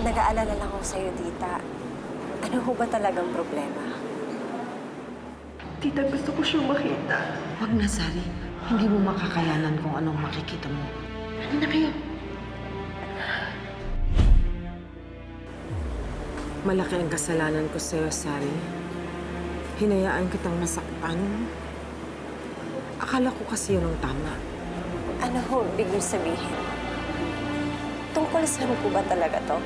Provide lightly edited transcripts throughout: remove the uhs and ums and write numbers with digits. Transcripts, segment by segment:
Nag-aalala lang ako sa'yo, tita. Ano ho ba talagang problema? Tita, gusto ko siyang makita. Huwag na, Sari. Hindi mo makakayanan kung anong makikita mo. Ano na kayo? Malaki ang kasalanan ko sa'yo, Sari. Hinayaan kitang masaktan. Akala ko kasi yun ang tama. Ano ho ibig niyo sabihin? Tungkol saan po ba talaga to?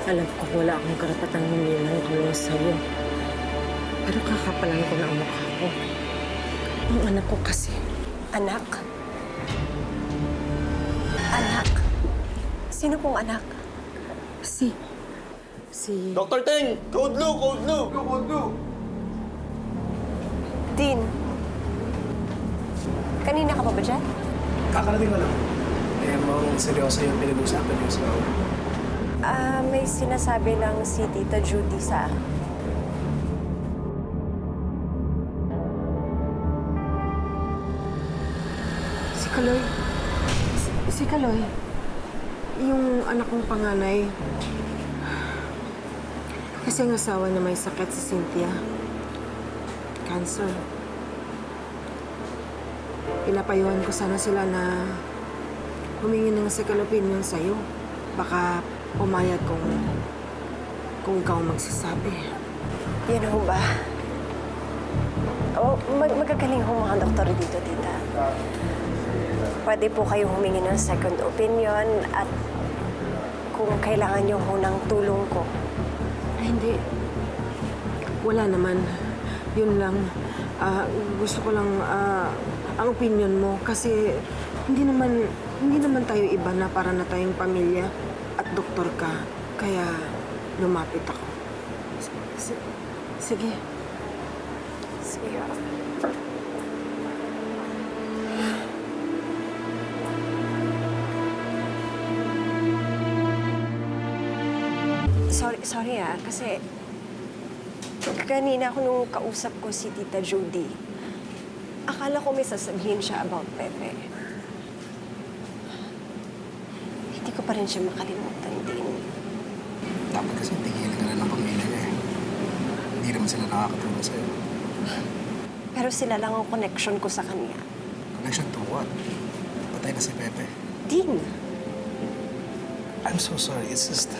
Alam ko wala akong karapatang humingi ng tulong sa'yo. Pero kakapalan ko na ang mukha ko. Ang anak ko kasi. Anak? Anak? Sino pong anak? Si... Dr. Teng! Code blue! Code blue! Code blue! Dean. Kanina ka pa ba dyan? Kakarating ko lang. Eh, mukhang seryoso yung pinag-usapan niyo sa May sinasabi lang si Tita Judy sa akin. Si Kaloy. Si Kaloy. Yung anak kong panganay. Kasi ang asawa na may sakit si Cynthia. Cancer. Pinapayuhan ko sana sila na humingi ng second opinion sa'yo. Baka pumayag kung ikaw ang magsasabi. Yun ho ba? Magagaling ho mga doktor dito, tita. Pwede po kayo humingi ng second opinion at kung kailangan niyo ho ng tulong ko. Ay, hindi. Wala naman. Yun lang. Gusto ko lang ang opinion mo kasi hindi naman tayo iba na para na tayong pamilya at doktor ka. Kaya lumapit ako. Sige. Sige. Sorry kasi kanina ako nung kausap ko si Tita Judy, akala ko may sasabihin siya about Pepe. Hindi ko pa rin siya makalimutan din. Dapat kasi tigilan ka na ng pamilya niya eh. Hindi naman sila nakakatulong sa'yo. Pero sila lang ang connection ko sa kanya. Connection to what? Patay na si Pepe. Din. I'm so sorry. It's just...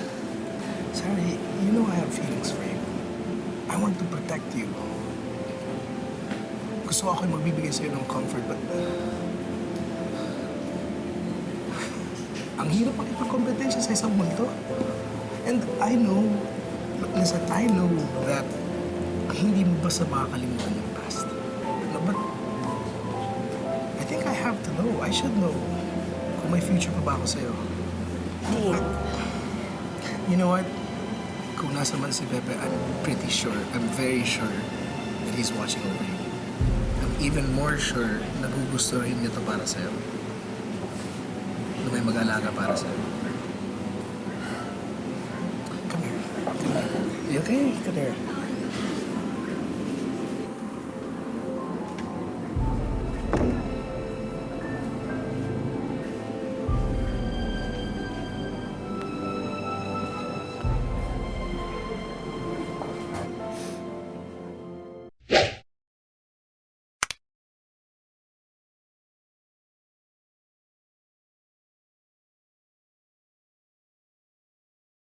Sorry, you know I have feelings for you. I want to protect you. Gusto ko ako'y magbibigay sa'yo ng comfort, but... ang hirap makipagkompetensya sa isang multo. And I know... Listen, I know that hindi mo basta makakalimutan yung past. No, but... I think I have to know. I should know kung may future pa ba ako sa'yo. Din. You know what? Kung nasa man si Pepe, I'm pretty sure, I'm very sure that he's watching over you. I'm even more sure na gugustuhin niya to para sa'yo. Na may mag-alaga para sa'yo. Come here. Come here. You okay? Come here.